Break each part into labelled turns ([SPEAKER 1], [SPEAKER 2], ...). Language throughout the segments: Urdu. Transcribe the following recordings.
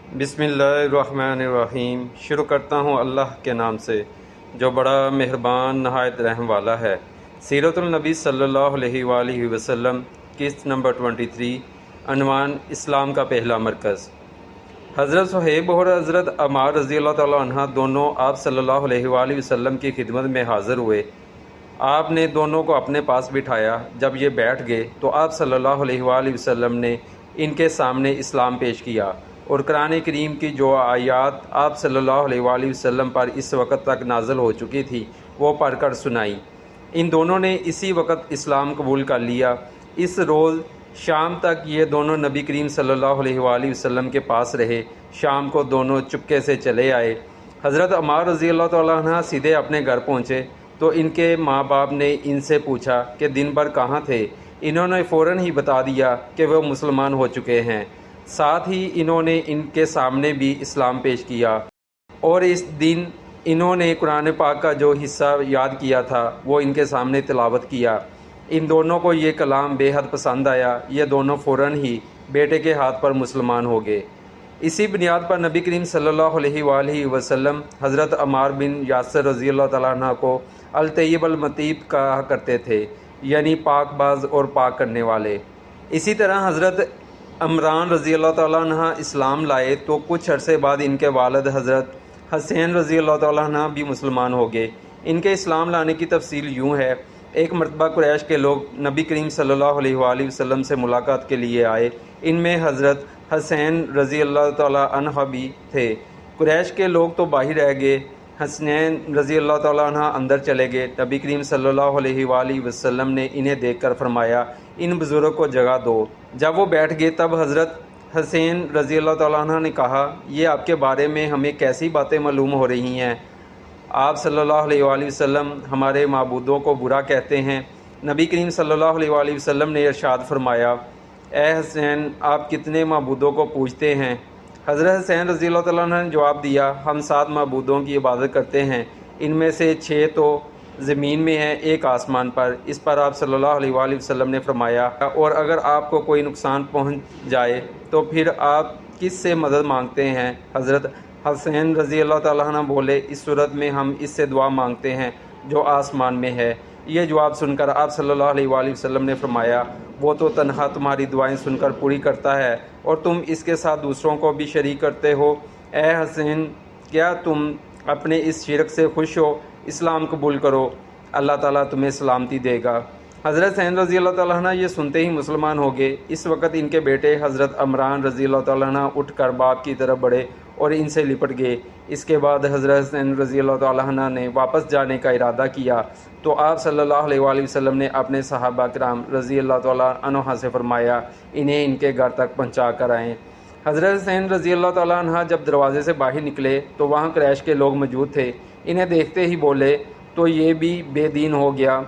[SPEAKER 1] بسم اللہ الرحمن الرحیم۔ شروع کرتا ہوں اللہ کے نام سے جو بڑا مہربان نہایت رحم والا ہے۔ سیرت النبی صلی اللہ علیہ وآلہ وسلم، قسط نمبر 23، عنوان اسلام کا پہلا مرکز۔ حضرت صہیب اور حضرت عمار رضی اللہ تعالیٰ عنہ دونوں آپ صلی اللہ علیہ وآلہ وسلم کی خدمت میں حاضر ہوئے۔ آپ نے دونوں کو اپنے پاس بٹھایا۔ جب یہ بیٹھ گئے تو آپ صلی اللہ علیہ وآلہ وسلم نے ان کے سامنے اسلام پیش کیا اور قرآن کریم کی جو آیات آپ صلی اللہ علیہ وآلہ وسلم پر اس وقت تک نازل ہو چکی تھی وہ پڑھ کر سنائی۔ ان دونوں نے اسی وقت اسلام قبول کر لیا۔ اس روز شام تک یہ دونوں نبی کریم صلی اللہ علیہ وآلہ وسلم کے پاس رہے۔ شام کو دونوں چپکے سے چلے آئے۔ حضرت عمار رضی اللہ تعالیٰ عنہ سیدھے اپنے گھر پہنچے تو ان کے ماں باپ نے ان سے پوچھا کہ دن بھر کہاں تھے۔ انہوں نے فوراً ہی بتا دیا کہ وہ مسلمان ہو چکے ہیں۔ ساتھ ہی انہوں نے ان کے سامنے بھی اسلام پیش کیا اور اس دن انہوں نے قرآن پاک کا جو حصہ یاد کیا تھا وہ ان کے سامنے تلاوت کیا۔ ان دونوں کو یہ کلام بے حد پسند آیا۔ یہ دونوں فوراً ہی بیٹے کے ہاتھ پر مسلمان ہو گئے۔ اسی بنیاد پر نبی کریم صلی اللہ علیہ وآلہ وسلم حضرت عمار بن یاسر رضی اللہ تعالیٰ عنہ کو الطیب المطیب کہا کرتے تھے، یعنی پاک باز اور پاک کرنے والے۔ اسی طرح حضرت عمران رضی اللہ تعالیٰ عنہ اسلام لائے تو کچھ عرصے بعد ان کے والد حضرت حسین رضی اللہ تعالیٰ عنہ بھی مسلمان ہو گئے۔ ان کے اسلام لانے کی تفصیل یوں ہے۔ ایک مرتبہ قریش کے لوگ نبی کریم صلی اللہ علیہ وآلہ وسلم سے ملاقات کے لیے آئے۔ ان میں حضرت حسین رضی اللہ تعالیٰ عنہ بھی تھے۔ قریش کے لوگ تو باہر رہ گئے، حسنین رضی اللہ تعالیٰ عنہ اندر چلے گئے۔ نبی کریم صلی اللہ علیہ وآلہ وسلم نے انہیں دیکھ کر فرمایا ان بزرگ کو جگہ دو۔ جب وہ بیٹھ گئے تب حضرت حسین رضی اللہ تعالیٰ عنہ نے کہا یہ آپ کے بارے میں ہمیں کیسی باتیں معلوم ہو رہی ہیں؟ آپ صلی اللہ علیہ وآلہ وسلم ہمارے معبودوں کو برا کہتے ہیں۔ نبی کریم صلی اللہ علیہ وآلہ وسلم نے ارشاد فرمایا اے حسین آپ کتنے معبودوں کو پوجتے ہیں؟ حضرت حسین رضی اللہ تعالیٰ عنہ نے جواب دیا ہم 7 معبودوں کی عبادت کرتے ہیں، ان میں سے 6 تو زمین میں ہیں، ایک آسمان پر۔ اس پر آپ صلی اللہ علیہ وآلہ وسلم نے فرمایا اور اگر آپ کو کوئی نقصان پہنچ جائے تو پھر آپ کس سے مدد مانگتے ہیں؟ حضرت حسین رضی اللہ تعالیٰ عنہ بولے اس صورت میں ہم اس سے دعا مانگتے ہیں جو آسمان میں ہے۔ یہ جواب سن کر آپ صلی اللہ علیہ وآلہ وسلم نے فرمایا وہ تو تنہا تمہاری دعائیں سن کر پوری کرتا ہے اور تم اس کے ساتھ دوسروں کو بھی شریک کرتے ہو۔ اے حسین کیا تم اپنے اس شرک سے خوش ہو؟ اسلام قبول کرو، اللہ تعالیٰ تمہیں سلامتی دے گا۔ حضرت حسین رضی اللہ تعالیٰ عنہ یہ سنتے ہی مسلمان ہو گئے۔ اس وقت ان کے بیٹے حضرت عمران رضی اللہ تعالیٰ عنہ اٹھ کر باپ کی طرف بڑھے اور ان سے لپٹ گئے۔ اس کے بعد حضرت حسین رضی اللہ تعالیٰ عنہ نے واپس جانے کا ارادہ کیا تو آپ صلی اللہ علیہ وآلہ وسلم نے اپنے صحابہ کرام رضی اللہ تعالیٰ عنہ سے فرمایا انہیں ان کے گھر تک پہنچا کر آئیں۔ حضرت حسین رضی اللہ تعالیٰ عنہ جب دروازے سے باہر نکلے تو وہاں قریش کے لوگ موجود تھے۔ انہیں دیکھتے ہی بولے تو یہ بھی بے دین ہو گیا۔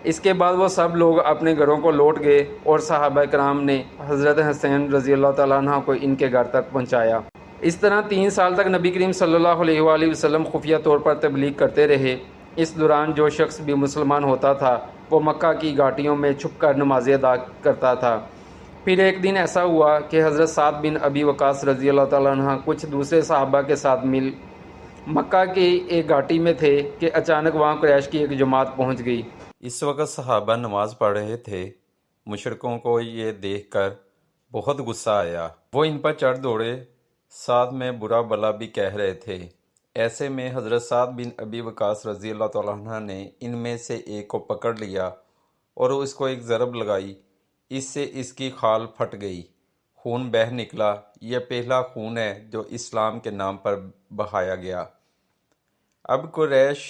[SPEAKER 1] اس کے بعد وہ سب لوگ اپنے گھروں کو لوٹ گئے اور صحابہ کرام نے حضرت حسین رضی اللہ تعالیٰ عنہ کو ان کے گھر تک پہنچایا۔ اس طرح 3 سال تک نبی کریم صلی اللہ علیہ وآلہ وسلم خفیہ طور پر تبلیغ کرتے رہے۔ اس دوران جو شخص بھی مسلمان ہوتا تھا وہ مکہ کی گھاٹیوں میں چھپ کر نمازیں ادا کرتا تھا۔ پھر ایک دن ایسا ہوا کہ حضرت سعد بن ابی وقاص رضی اللہ تعالیٰ عنہ کچھ دوسرے صحابہ کے ساتھ مل مکہ کی ایک گھاٹی میں تھے کہ اچانک وہاں قریش کی ایک جماعت پہنچ گئی۔
[SPEAKER 2] اس وقت صحابہ نماز پڑھ رہے تھے۔ مشرکوں کو یہ دیکھ کر بہت غصہ آیا۔ وہ ان پر چڑھ دوڑے، ساتھ میں برا بلا بھی کہہ رہے تھے۔ ایسے میں حضرت سعد بن ابی وقاص رضی اللہ تعالیٰ عنہ نے ان میں سے ایک کو پکڑ لیا اور اس کو ایک ضرب لگائی۔ اس سے اس کی کھال پھٹ گئی، خون بہہ نکلا۔ یہ پہلا خون ہے جو اسلام کے نام پر بہایا گیا۔ اب قریش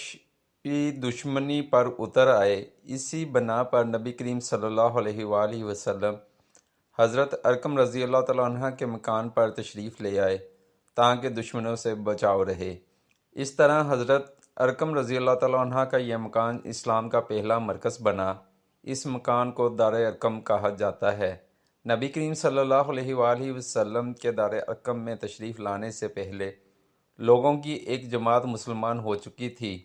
[SPEAKER 2] کی دشمنی پر اتر آئے۔ اسی بنا پر نبی کریم صلی اللہ علیہ وآلہ وسلم حضرت ارقم رضی اللہ تعالیٰ عنہ کے مکان پر تشریف لے آئے تاکہ دشمنوں سے بچاؤ رہے۔ اس طرح حضرت ارقم رضی اللہ تعالیٰ عنہ کا یہ مکان اسلام کا پہلا مرکز بنا۔ اس مکان کو دار ارقم کہا جاتا ہے۔ نبی کریم صلی اللہ علیہ وآلہ وسلم کے دار ارقم میں تشریف لانے سے پہلے لوگوں کی ایک جماعت مسلمان ہو چکی تھی۔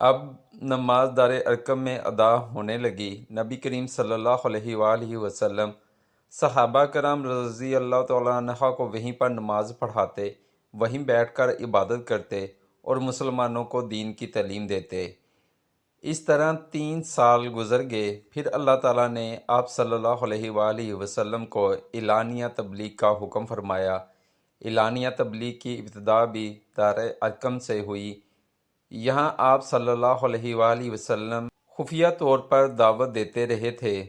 [SPEAKER 2] اب نماز دار ارقم میں ادا ہونے لگی۔ نبی کریم صلی اللہ علیہ وآلہ وسلم صحابہ کرام رضی اللہ تعالیٰ عنہ کو وہیں پر نماز پڑھاتے، وہیں بیٹھ کر عبادت کرتے اور مسلمانوں کو دین کی تعلیم دیتے۔ اس طرح 3 سال گزر گئے، پھر اللہ تعالیٰ نے آپ صلی اللہ علیہ وآلہ وسلم کو اعلانیہ تبلیغ کا حکم فرمایا۔ اعلانیہ تبلیغ کی ابتدا بھی دار ارقم سے ہوئی۔ یہاں آپ صلی اللہ علیہ وآلہ وسلم خفیہ طور پر دعوت دیتے رہے تھے،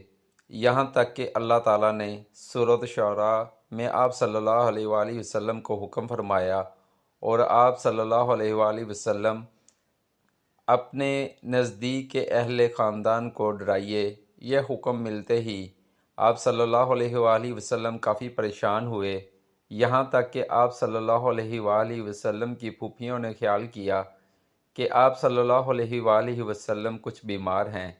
[SPEAKER 2] یہاں تک کہ اللہ تعالیٰ نے سورۃ شعراء میں آپ صلی اللہ علیہ وآلہ وسلم کو حکم فرمایا، اور آپ صلی اللہ علیہ وآلہ وسلم اپنے نزدیک کے اہل خاندان کو ڈرائیے۔ یہ حکم ملتے ہی آپ صلی اللہ علیہ وآلہ وسلم کافی پریشان ہوئے، یہاں تک کہ آپ صلی اللہ علیہ وآلہ وسلم کی پھوپھیوں نے خیال کیا کہ آپ صلی اللہ علیہ وآلہ وسلم کچھ بیمار ہیں،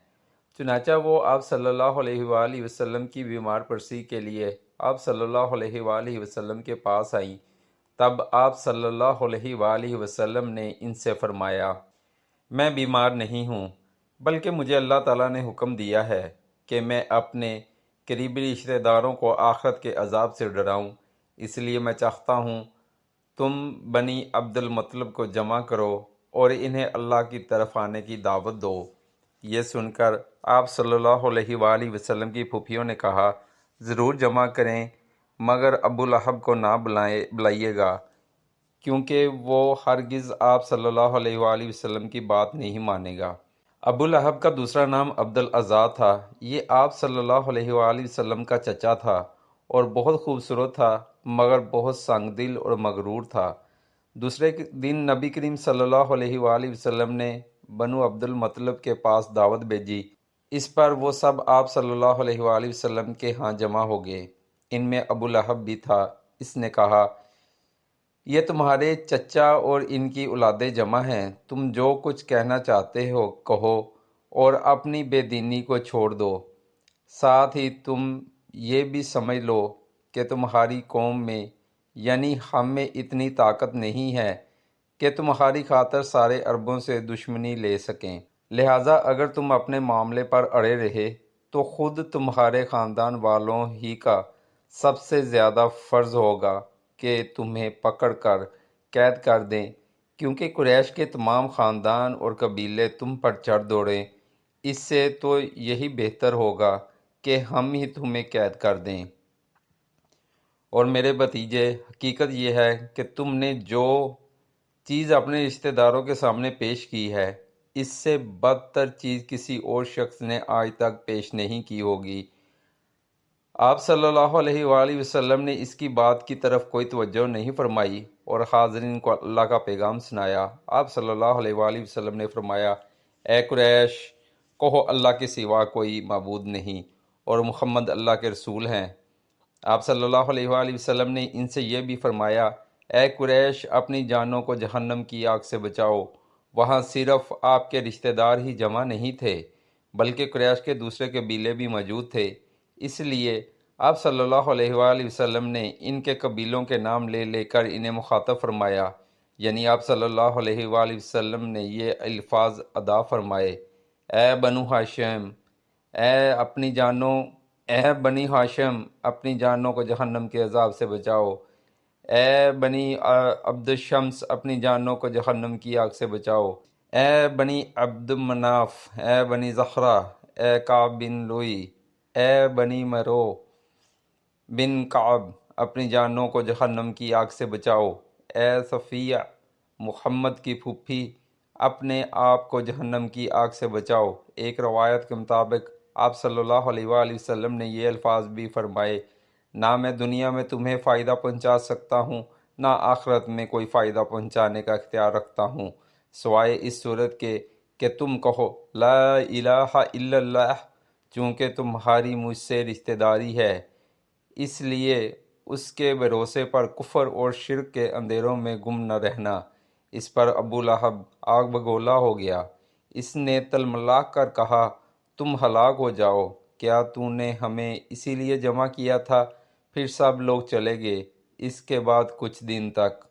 [SPEAKER 2] چنانچہ وہ آپ صلی اللہ علیہ وآلہ وسلم کی بیمار پرسی کے لیے آپ صلی اللہ علیہ وآلہ وسلم کے پاس آئیں۔ تب آپ صلی اللہ علیہ وآلہ وسلم نے ان سے فرمایا، میں بیمار نہیں ہوں، بلکہ مجھے اللہ تعالیٰ نے حکم دیا ہے کہ میں اپنے قریبی رشتہ داروں کو آخرت کے عذاب سے ڈراؤں، اس لیے میں چاہتا ہوں تم بنی عبد المطلب کو جمع کرو اور انہیں اللہ کی طرف آنے کی دعوت دو۔ یہ سن کر آپ صلی اللہ علیہ وآلہ وسلم کی پھوپھیوں نے کہا، ضرور جمع کریں، مگر ابو لہب کو نہ بلائیے گا، کیونکہ وہ ہرگز آپ صلی اللہ علیہ وآلہ وسلم کی بات نہیں مانے گا۔ ابو لہب کا دوسرا نام عبد الاعضیٰ تھا۔ یہ آپ صلی اللہ علیہ وآلہ وسلم کا چچا تھا اور بہت خوبصورت تھا، مگر بہت سنگ دل اور مغرور تھا۔ دوسرے دن نبی کریم صلی اللہ علیہ وآلہ وسلم نے بنو عبد المطلب کے پاس دعوت بھیجی۔ اس پر وہ سب آپ صلی اللہ علیہ وآلہ وسلم کے ہاں جمع ہو گئے۔ ان میں ابو لہب بھی تھا۔ اس نے کہا، یہ تمہارے چچا اور ان کی اولادیں جمع ہیں، تم جو کچھ کہنا چاہتے ہو کہو اور اپنی بے دینی کو چھوڑ دو۔ ساتھ ہی تم یہ بھی سمجھ لو کہ تمہاری قوم میں یعنی ہم میں اتنی طاقت نہیں ہے کہ تمہاری خاطر سارے عربوں سے دشمنی لے سکیں، لہٰذا اگر تم اپنے معاملے پر اڑے رہے تو خود تمہارے خاندان والوں ہی کا سب سے زیادہ فرض ہوگا کہ تمہیں پکڑ کر قید کر دیں، کیونکہ قریش کے تمام خاندان اور قبیلے تم پر چڑھ دوڑیں۔ اس سے تو یہی بہتر ہوگا کہ ہم ہی تمہیں قید کر دیں۔ اور میرے بھتیجے، حقیقت یہ ہے کہ تم نے جو چیز اپنے رشتہ داروں کے سامنے پیش کی ہے، اس سے بدتر چیز کسی اور شخص نے آج تک پیش نہیں کی ہوگی۔ آپ صلی اللہ علیہ وآلہ وسلم نے اس کی بات کی طرف کوئی توجہ نہیں فرمائی اور حاضرین کو اللہ کا پیغام سنایا۔ آپ صلی اللہ علیہ وآلہ وسلم نے فرمایا، اے قریش، کہو اللہ کے سوا کوئی معبود نہیں اور محمد اللہ کے رسول ہیں۔ آپ صلی اللہ علیہ وآلہ وسلم نے ان سے یہ بھی فرمایا، اے قریش، اپنی جانوں کو جہنم کی آگ سے بچاؤ۔ وہاں صرف آپ کے رشتہ دار ہی جمع نہیں تھے، بلکہ قریش کے دوسرے قبیلے بھی موجود تھے۔ اس لیے آپ صلی اللہ علیہ وآلہ وسلم نے ان کے قبیلوں کے نام لے لے کر انہیں مخاطب فرمایا، یعنی آپ صلی اللہ علیہ وآلہ وسلم نے یہ الفاظ ادا فرمائے، اے بنو ہاشم، اے بنی ہاشم، اپنی جانوں کو جہنم کے عذاب سے بچاؤ۔ اے بنی عبد الشمس، اپنی جانوں کو جہنم کی آگ سے بچاؤ۔ اے بنی عبد مناف، اے بنی زخرہ، اے کعب بن لوئی، اے بنی مرو بن کعب، اپنی جانوں کو جہنم کی آگ سے بچاؤ۔ اے صفیہ، محمد کی پھوپھی، اپنے آپ کو جہنم کی آگ سے بچاؤ۔ ایک روایت کے مطابق آپ صلی اللہ علیہ وآلہ وسلم نے یہ الفاظ بھی فرمائے، نہ میں دنیا میں تمہیں فائدہ پہنچا سکتا ہوں، نہ آخرت میں کوئی فائدہ پہنچانے کا اختیار رکھتا ہوں، سوائے اس صورت کے کہ تم کہو لا الہ الا اللہ، چونکہ تمہاری مجھ سے رشتہ داری ہے، اس لیے اس کے بھروسے پر کفر اور شرک کے اندھیروں میں گم نہ رہنا۔ اس پر ابو لہب آگ بگولا ہو گیا۔ اس نے تلملا کر کہا، تم ہلاک ہو جاؤ، کیا تو نے ہمیں اسی لیے جمع کیا تھا؟ پھر سب لوگ چلے گئے۔ اس کے بعد کچھ دن تک